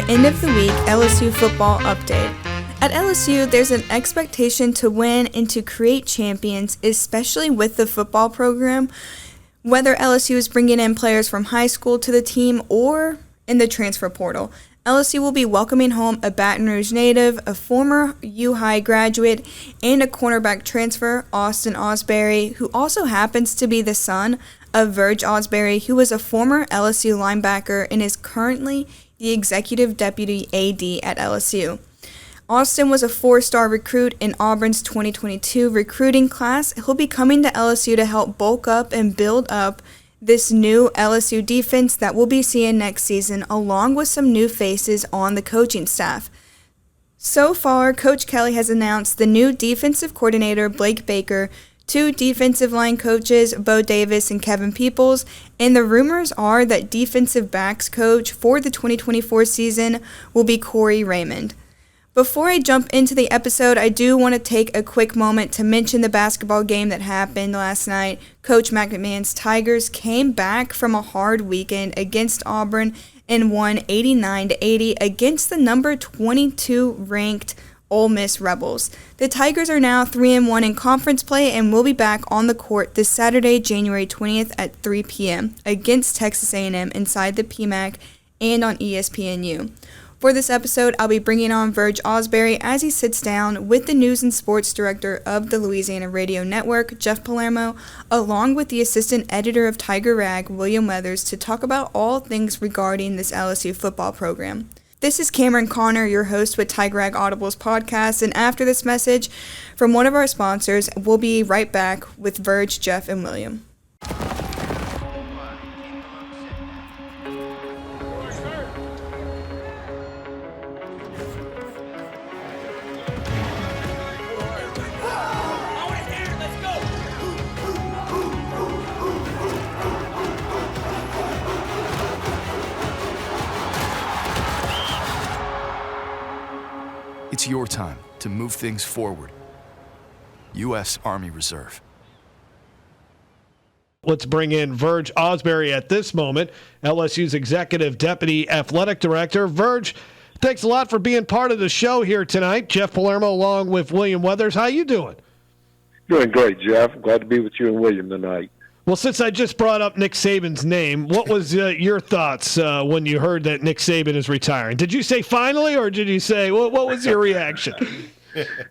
end of the week LSU football update. At LSU, there's an expectation to win and to create champions, especially with the football program, whether LSU is bringing in players from high school to the team or in the transfer portal. LSU will be welcoming home a Baton Rouge native, a former U-High graduate, and a cornerback transfer, Verge Ausberry, who also happens to be the son of Verge Ausberry, who was a former LSU linebacker and is currently the executive deputy AD at LSU. Austin was a 4-star recruit in Auburn's 2022 recruiting class. He'll be coming to LSU to help bulk up and build up this new LSU defense that we'll be seeing next season, along with some new faces on the coaching staff. So far, Coach Kelly has announced the new defensive coordinator, Blake Baker, 2 defensive line coaches, Bo Davis and Kevin Peoples, and the rumors are that defensive backs coach for the 2024 season will be Corey Raymond. Before I jump into the episode, I do want to take a quick moment to mention the basketball game that happened last night. Coach McMahon's Tigers came back from a hard weekend against Auburn and won 89-80 against the number 22 ranked Ole Miss Rebels. The Tigers are now 3-1 in conference play and will be back on the court this Saturday, January 20th at 3 p.m. against Texas A&M inside the PMAC and on ESPNU. For this episode, I'll be bringing on Verge Ausberry as he sits down with the news and sports director of the Louisiana Radio Network, Jeff Palermo, along with the assistant editor of Tiger Rag, William Weathers, to talk about all things regarding this LSU football program. This is Cameron Connor, your host with Tiger Rag Audibles podcast, and after this message from one of our sponsors, we'll be right back with Verge, Jeff, and William. It's your time to move things forward. U.S. Army Reserve. Let's bring in Verge Osberry at this moment, LSU's Executive Deputy Athletic Director. Verge, thanks a lot for being part of the show here tonight. Jeff Palermo along with William Weathers. How you doing? Doing great, Jeff. Glad to be with you and William tonight. Well, since I just brought up Nick Saban's name, what was your thoughts when you heard that Nick Saban is retiring? Did you say finally, or did you say, what was your reaction?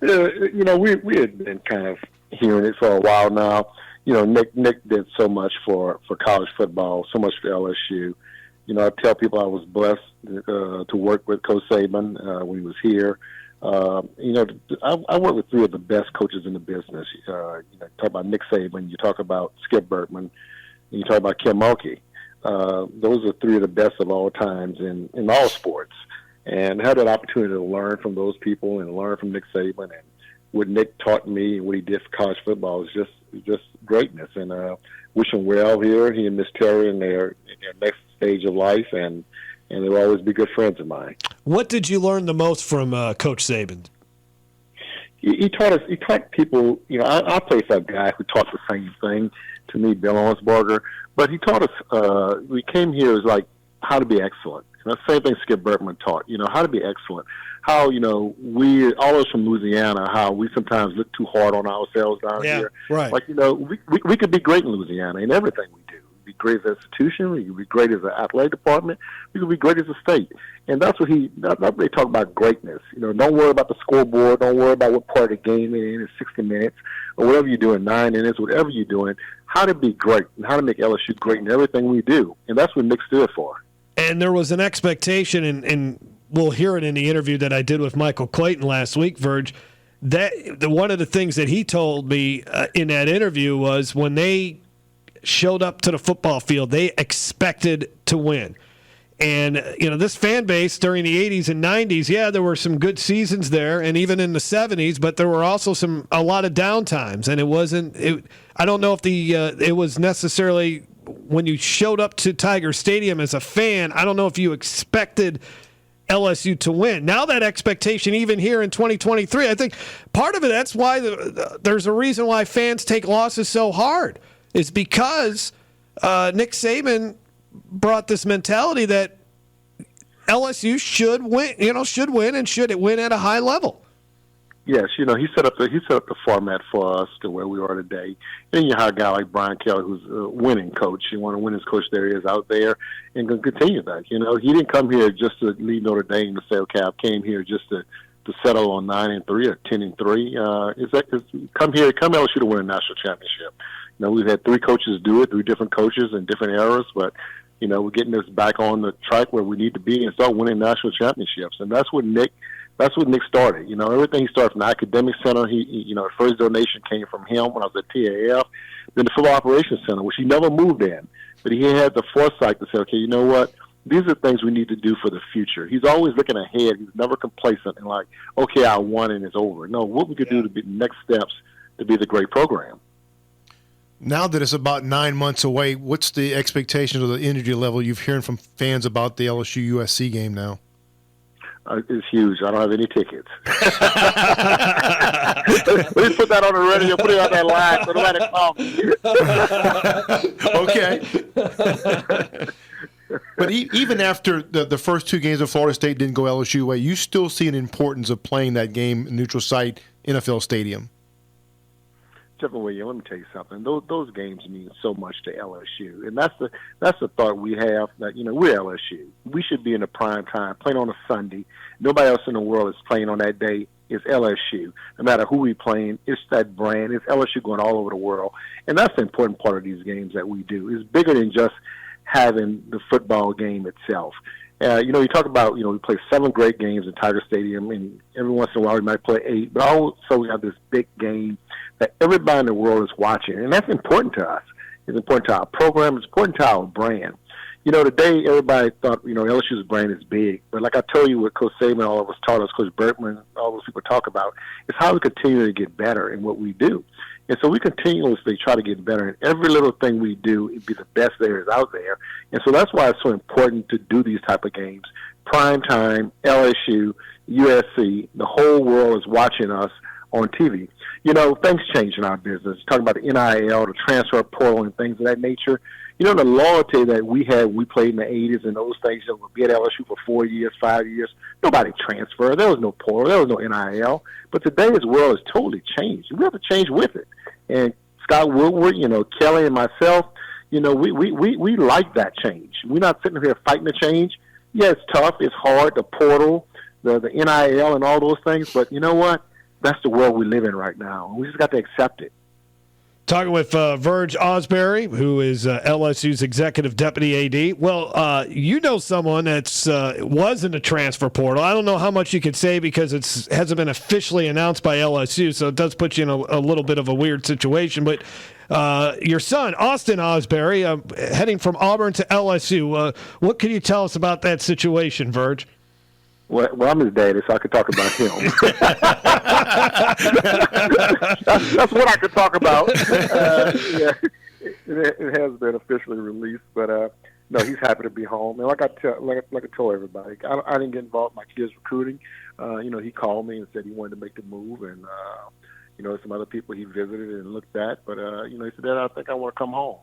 We had been kind of hearing it for a while now. Nick did so much for college football, so much for LSU. I tell people I was blessed to work with Coach Saban when he was here. I work with 3 of the best coaches in the business. Talk about Nick Saban, you talk about Skip Bertman, and you talk about Kim Mulkey. Those are 3 of the best of all times in all sports. And had that opportunity to learn from those people and learn from Nick Saban, and what Nick taught me and what he did for college football is just greatness. And wish him well here. He and Miss Terry in their next stage of life, and they'll always be good friends of mine. What did you learn the most from Coach Saban? He taught people, I play for a guy who taught the same thing to me, Bill Owensberger, but he taught us, we came here as like how to be excellent. Same thing Skip Bertman taught, how to be excellent. How, we, all of us from Louisiana, how we sometimes look too hard on ourselves down here. Right. Like, we could be great in Louisiana in everything we do. Be great as an institution, we could be great as an athletic department, we could be great as a state. And that's what they talk about greatness. Don't worry about the scoreboard, don't worry about what part of the game it is in 60 minutes, or whatever you do in 9 innings, whatever you're doing, how to be great and how to make LSU great in everything we do. And that's what Nick stood for. And there was an expectation, and we'll hear it in the interview that I did with Michael Clayton last week, Verge, that one of the things that he told me in that interview was when they showed up to the football field, they expected to win. And, this fan base during the 80s and 90s, there were some good seasons there, and even in the 70s, but there were also a lot of downtimes. And I don't know if it was necessarily when you showed up to Tiger Stadium as a fan, I don't know if you expected LSU to win. Now that expectation, even here in 2023, I think part of it, that's why there's a reason why fans take losses so hard, is because Nick Saban brought this mentality that LSU should win. Should win and should win at a high level. Yes, he set up the format for us to where we are today. And you have a guy like Brian Kelly, who's a winning coach. One of the winningest coach there is out there, and going to continue that. He didn't come here just to lead Notre Dame to say, okay, I came here just to settle on 9-3 or 10-3. Come LSU to win a national championship. We've had 3 coaches do it, 3 different coaches in different eras, but we're getting this back on the track where we need to be and start winning national championships. And that's what Nick started. Everything he started from the academic center. He first donation came from him when I was at TAF. Then the football operations center, which he never moved in, but he had the foresight to say, okay, you know what? These are things we need to do for the future. He's always looking ahead. He's never complacent and like, okay, I won and it's over. No, what we could do to be the next steps to be the great program. Now that it's about 9 months away, what's the expectations of the energy level you've hearing from fans about the LSU USC game now? It's huge. I don't have any tickets. Let's put that on the radio, put it on that line so nobody calls me. Okay. But even after the first 2 games of Florida State didn't go LSU way, you still see an importance of playing that game in neutral site, NFL Stadium. Jeffrey Williams, let me tell you something. Those games mean so much to LSU, and that's the thought we have that we're LSU. We should be in the prime time, playing on a Sunday. Nobody else in the world is playing on that day. It's LSU. No matter who we playing, it's that brand. It's LSU going all over the world, and that's the important part of these games that we do. It's bigger than just having the football game itself. You talk about, we play 7 great games in Tiger Stadium, and every once in a while we might play 8, but also we have this big game that everybody in the world is watching, and that's important to us. It's important to our program. It's important to our brand. Today everybody thought, LSU's brand is big, but like I told you what Coach Saban all of us taught us, Coach Bertman, all those people talk about, is how we continue to get better in what we do. And so we continuously try to get better in every little thing we do. It'd be the best there is out there. And so that's why it's so important to do these type of games. Prime time, LSU, USC, the whole world is watching us on TV. Things change in our business. Talking about the NIL, the transfer portal, and things of that nature. The loyalty that we had when we played in the 80s and those things that would be at LSU for 4 years, 5 years, nobody transferred. There was no portal. There was no NIL. But today's world has totally changed. We have to change with it. And Scott Woodward, Kelly and myself, we like that change. We're not sitting here fighting the change. Yeah, it's tough. It's hard, the portal, the NIL and all those things. But you know what? That's the world we live in right now. We just got to accept it. Talking with Verge Ausberry, who is LSU's executive deputy AD. Well, someone that's was in the transfer portal. I don't know how much you could say because it hasn't been officially announced by LSU, so it does put you in a little bit of a weird situation. But your son, Austin Ausberry, heading from Auburn to LSU. What can you tell us about that situation, Verge? Well, I'm his daddy, so I could talk about him. That's what I could talk about. Yeah, it has been officially released, but no, he's happy to be home. And like I told everybody, I didn't get involved in my kids' recruiting. He called me and said he wanted to make the move, and some other people he visited and looked at, but he said, Dad, I think I want to come home.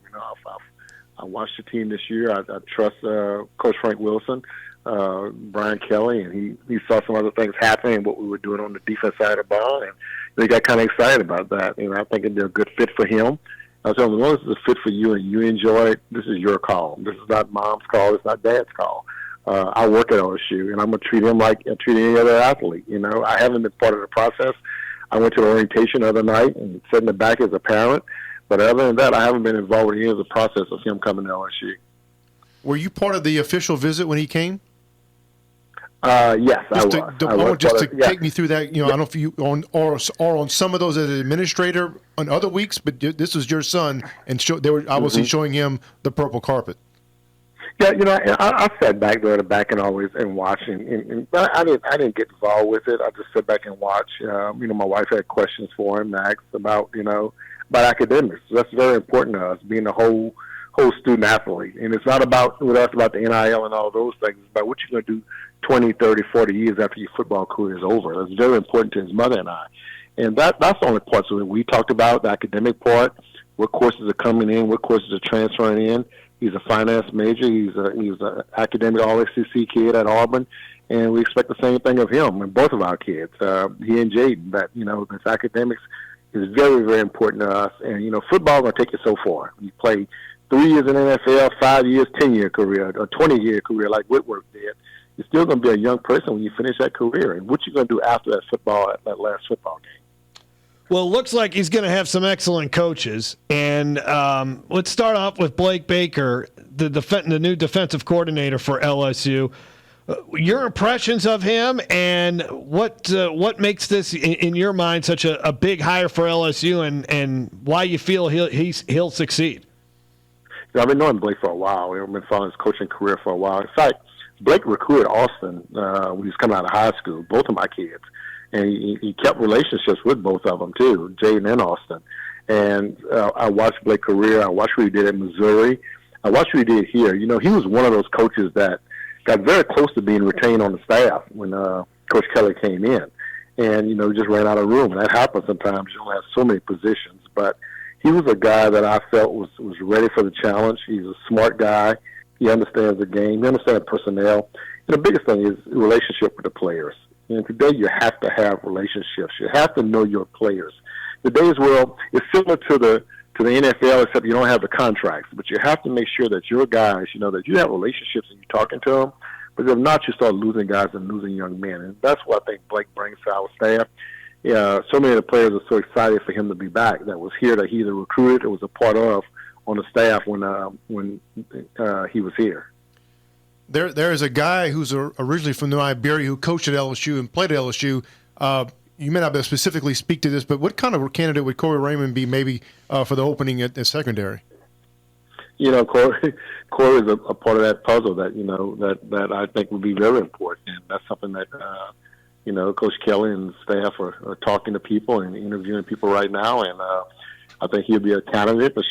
I watched the team this year. I trust Coach Frank Wilson. Brian Kelly, and he saw some other things happening, what we were doing on the defense side of the ball, and he got kind of excited about that. I think it'd be a good fit for him. I was telling him, as long as it's a fit for you and you enjoy it, this is your call. This is not Mom's call. It's not Dad's call. I work at LSU, and I'm going to treat him like I treat any other athlete. I haven't been part of the process. I went to the orientation the other night and sat in the back as a parent, but other than that, I haven't been involved with any of the process of him coming to LSU. Were you part of the official visit when he came? Yes, I was. Take me through that. I don't know if you on some of those as an administrator on other weeks, but this was your son, and they were obviously showing him the purple carpet. Yeah, I sat back there at the back and always and watching, and I didn't get involved with it. I just sat back and watch. My wife had questions for him, asked about academics. So that's very important to us, being a whole student athlete, and it's not about with us about the NIL and all those things. It's about what you're going to do 20, 30, 40 years after your football career is over. That's very important to his mother and I. And that's the only parts of it we talked about, the academic part. what courses are coming in, what courses are transferring in. He's a finance major. He's an academic All-SEC kid at Auburn, and we expect the same thing of him and both of our kids. He and Jaden, that this academics is very, very important to us. And football is going to take you so far. You play 3 years in the NFL, 5 years, 10-year career, or 20-year career like Whitworth did. You're still going to be a young person when you finish that career. And what you going to do after that last football game? Well, it looks like he's going to have some excellent coaches. And let's start off with Blake Baker, the new defensive coordinator for LSU. Your impressions of him, and what makes this, in your mind, such a big hire for LSU, and why you feel he'll succeed? I've been knowing Blake for a while. I've been following his coaching career for a while. In fact, Blake recruited Austin when he was coming out of high school, both of my kids. And he kept relationships with both of them, too, Jaden and Austin. And I watched Blake's career. I watched what he did at Missouri. I watched what he did here. He was one of those coaches that got very close to being retained on the staff when Coach Kelly came in. And, he just ran out of room. And that happens sometimes. You only have so many positions. But he was a guy that I felt was ready for the challenge. He's a smart guy. He understands the game. He understands personnel. And the biggest thing is relationship with the players. And today you have to have relationships. You have to know your players. Today's world is similar to the NFL, except you don't have the contracts. But you have to make sure that your guys, that you have relationships and you're talking to them. But if not, you start losing guys and losing young men. And that's what I think Blake brings to our staff. So many of the players are so excited for him to be back. That was here that he either recruited or was a part of on the staff when he was here. There is a guy who's originally from New Iberia who coached at LSU and played at LSU. You may not be able to specifically speak to this, but what kind of candidate would Corey Raymond be maybe for the opening at secondary? Corey is a part of that puzzle that I think would be very important. And that's something that, Coach Kelly and staff are talking to people and interviewing people right now. And I think he'll be a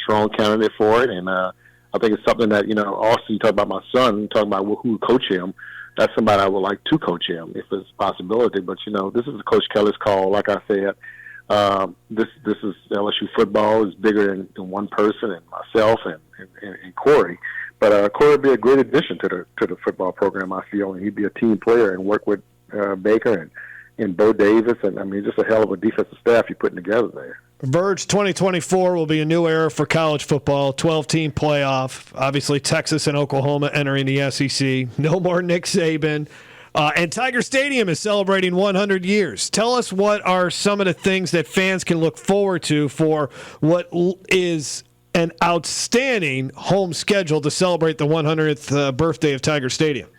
strong candidate for it. And I think it's something that, also you talk about my son, talking about who would coach him. That's somebody I would like to coach him if it's a possibility. But, this is Coach Kelly's call. Like I said, this is LSU football is bigger than one person and myself and Corey. But Corey would be a great addition to the football program, I feel, and he'd be a team player and work with Baker and Bo Davis. And, just a hell of a defensive staff you're putting together there. Verge, 2024 will be a new era for college football, 12-team playoff. Obviously, Texas and Oklahoma entering the SEC. No more Nick Saban. And Tiger Stadium is celebrating 100 years. Tell us what are some of the things that fans can look forward to for what is an outstanding home schedule to celebrate the 100th birthday of Tiger Stadium.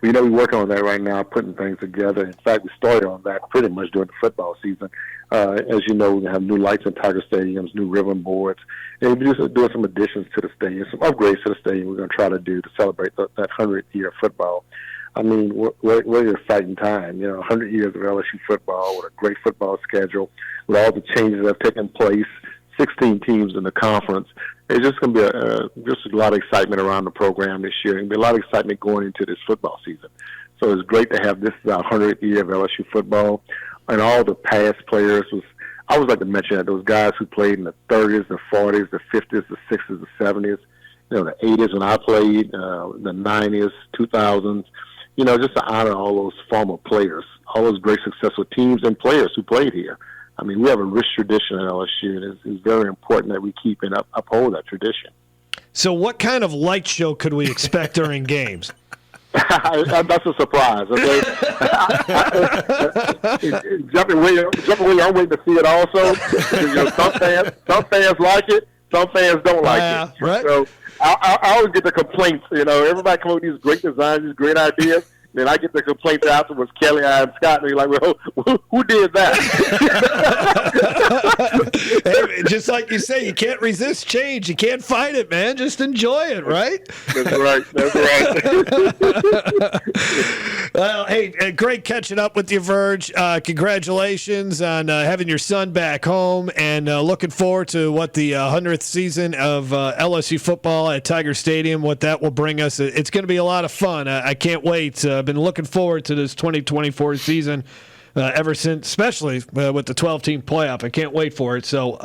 Well, we're working on that right now, putting things together. In fact, we started on that pretty much during the football season. As you know, we're going to have new lights in Tiger Stadiums, new ribbon boards, and we're just doing some additions to the stadium, some upgrades to the stadium we're going to try to do to celebrate that 100-year of football. What an exciting time, 100 years of LSU football with a great football schedule, with all the changes that have taken place, 16 teams in the conference. It's just going to be just a lot of excitement around the program this year, and be a lot of excitement going into this football season. So it's great to have this is our 100th year of LSU football, and all the past players. I always like to mention that those guys who played in the 30s, the 40s, the 50s, the 60s, the 70s, the 80s when I played, the 90s, 2000s. Just to honor all those former players, all those great successful teams and players who played here. We have a rich tradition at LSU, and it's very important that we keep and uphold that tradition. So what kind of light show could we expect during games? That's a surprise. Okay? Jumping away, I'm waiting to see it also. Some fans like it, some fans don't like it. Right. So I always get the complaints. Everybody come up with these great designs, these great ideas. Then I get the complaints afterwards, Kelly, and Scott, and they're like, well, who did that? Hey, just like you say, you can't resist change. You can't fight it, man. Just enjoy it, right? That's right. Well, hey, great catching up with you, Verge. Congratulations on having your son back home, and looking forward to what the 100th season of LSU football at Tiger Stadium, what that will bring us. It's going to be a lot of fun. I can't wait. I've been looking forward to this 2024 season ever since, especially with the 12-team playoff. I can't wait for it. So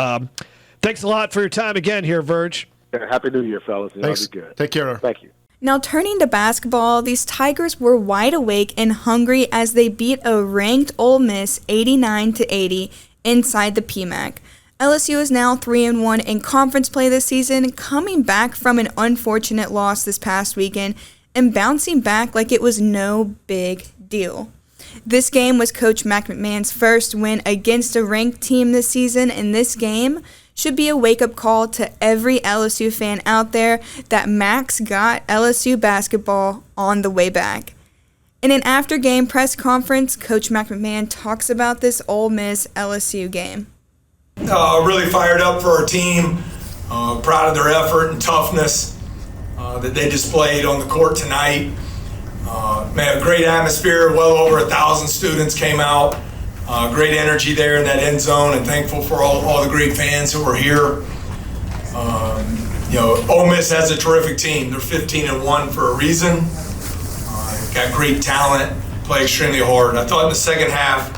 Thanks a lot for your time again here, Verge. Happy New Year, fellas. Y'all Thanks. be good. Take care. Thank you. Now turning to basketball, these Tigers were wide awake and hungry as they beat a ranked Ole Miss 89-80 inside the PMAC. LSU is now 3-1 in conference play this season, coming back from an unfortunate loss this past weekend and bouncing back like it was no big deal. This game was Coach McMahon's first win against a ranked team this season, and this game should be a wake-up call to every LSU fan out there that Max got LSU basketball on the way back. In an after-game press conference, Coach McMahon talks about this Ole Miss LSU game. Really fired up for our team, proud of their effort and toughness that they displayed on the court tonight. Man, a great atmosphere, well over 1,000 students came out. Great energy there in that end zone, and thankful for all the great fans who were here. Ole Miss has a terrific team. They're 15-1 for a reason. Got great talent, play extremely hard. I thought in the second half,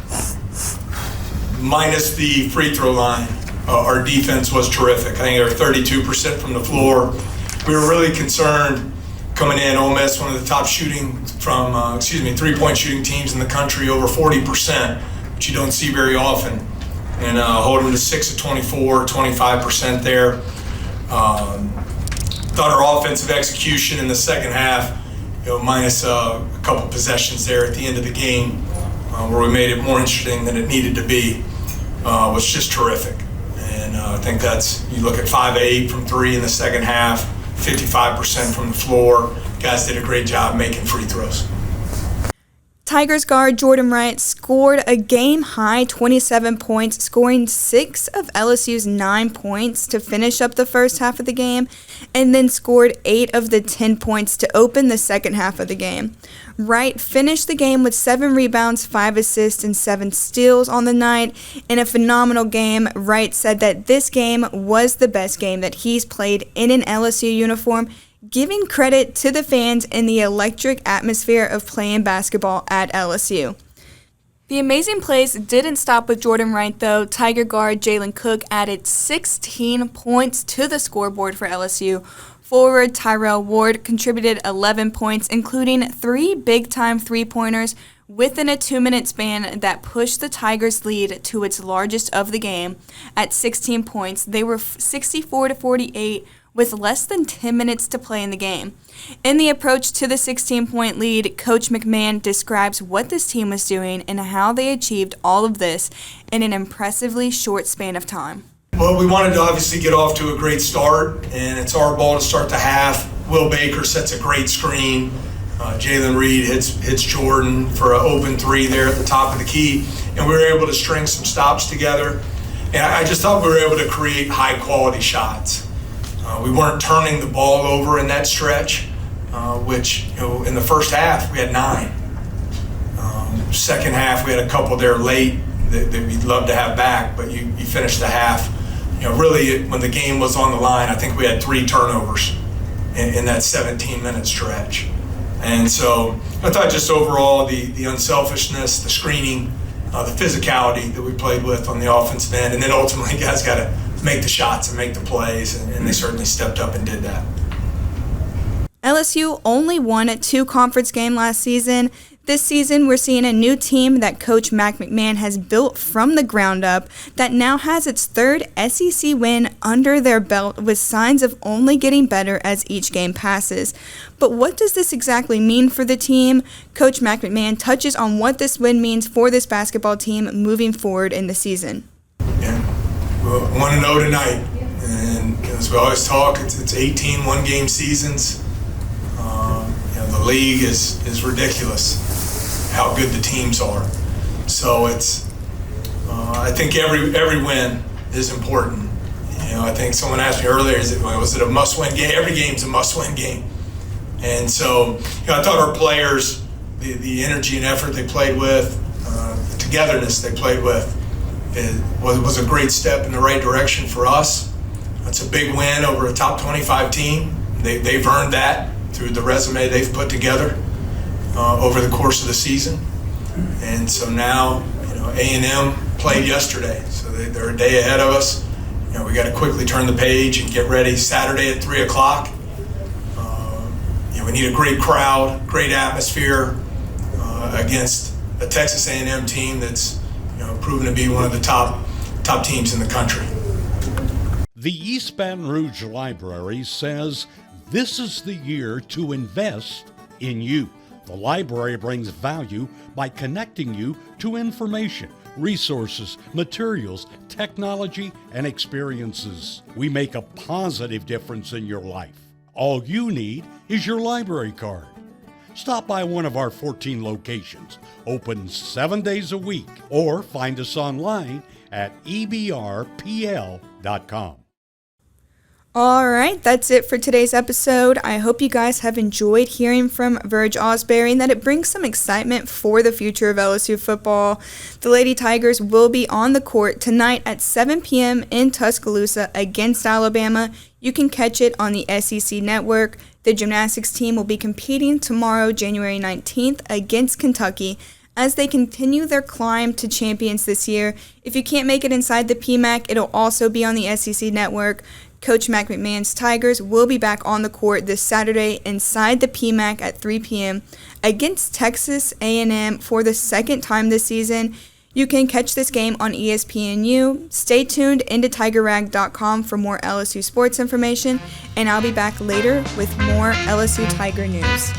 minus the free throw line, our defense was terrific. I think they were 32% from the floor. We were really concerned coming in. Ole Miss, one of the top three-point shooting teams in the country, over 40%, which you don't see very often. And hold them to 6 of 24, 25% there. Thought our offensive execution in the second half, minus a couple possessions there at the end of the game, where we made it more interesting than it needed to be, was just terrific. And I think you look at 5 of 8 from 3 in the second half, 55% from the floor. Guys did a great job making free throws. Tigers guard Jordan Wright scored a game-high 27 points, scoring 6 of LSU's 9 points to finish up the first half of the game, and then scored 8 of the 10 points to open the second half of the game. Wright finished the game with 7 rebounds, 5 assists, and 7 steals on the night. In a phenomenal game, Wright said that this game was the best game that he's played in an LSU uniform, giving credit to the fans in the electric atmosphere of playing basketball at LSU. The amazing plays didn't stop with Jordan Wright, though. Tiger guard Jalen Cook added 16 points to the scoreboard for LSU. Forward Tyrell Ward contributed 11 points, including 3 big-time three-pointers within a 2-minute span that pushed the Tigers' lead to its largest of the game. At 16 points, they were 64-48 with less than 10 minutes to play in the game. In the approach to the 16-point lead, Coach McMahon describes what this team was doing and how they achieved all of this in an impressively short span of time. Well, we wanted to obviously get off to a great start, and it's our ball to start the half. Will Baker sets a great screen. Jalen Reed hits Jordan for an open 3 there at the top of the key, and we were able to string some stops together. And I just thought we were able to create high-quality shots. We weren't turning the ball over in that stretch, which, in the first half we had 9. Second half we had a couple there late that we'd love to have back, but you finished the half. Really, when the game was on the line, I think we had 3 turnovers in that 17-minute stretch. And so I thought just overall the unselfishness, the screening, the physicality that we played with on the offensive end, and then ultimately guys got to make the shots and make the plays, and they certainly stepped up and did that. LSU only won a 2 conference game last season. This season, we're seeing a new team that Coach Mac McMahon has built from the ground up that now has its 3rd SEC win under their belt, with signs of only getting better as each game passes. But what does this exactly mean for the team? Coach Mac McMahon touches on what this win means for this basketball team moving forward in the season. Yeah, we 1-0 tonight, and as we always talk, it's 18 one-game seasons. The league is ridiculous how good the teams are. So I think every win is important. I think someone asked me earlier, was it a must-win game? Every game's a must-win game. And so I thought our players, the energy and effort they played with, the togetherness they played with, was a great step in the right direction for us. It's a big win over a top 25 team. They've earned that through the resume they've put together over the course of the season. And so now, A&M played yesterday, so they're a day ahead of us. we got to quickly turn the page and get ready Saturday at 3 o'clock. We need a great crowd, great atmosphere against a Texas A&M team that's proven to be one of the top teams in the country. The East Baton Rouge Library says this is the year to invest in you. The library brings value by connecting you to information, resources, materials, technology, and experiences. We make a positive difference in your life. All you need is your library card. Stop by one of our 14 locations, open 7 days a week, or find us online at ebrpl.com. All right, that's it for today's episode. I hope you guys have enjoyed hearing from Verge Ausberry and that it brings some excitement for the future of LSU football. The Lady Tigers will be on the court tonight at 7 p.m. in Tuscaloosa against Alabama. You can catch it on the SEC Network. The gymnastics team will be competing tomorrow, January 19th, against Kentucky as they continue their climb to champions this year. If you can't make it inside the PMAC, it'll also be on the SEC Network. Coach Mac McMahon's Tigers will be back on the court this Saturday inside the PMAC at 3 p.m. against Texas A&M for the second time this season. You can catch this game on ESPNU. Stay tuned into TigerRag.com for more LSU sports information, and I'll be back later with more LSU Tiger news.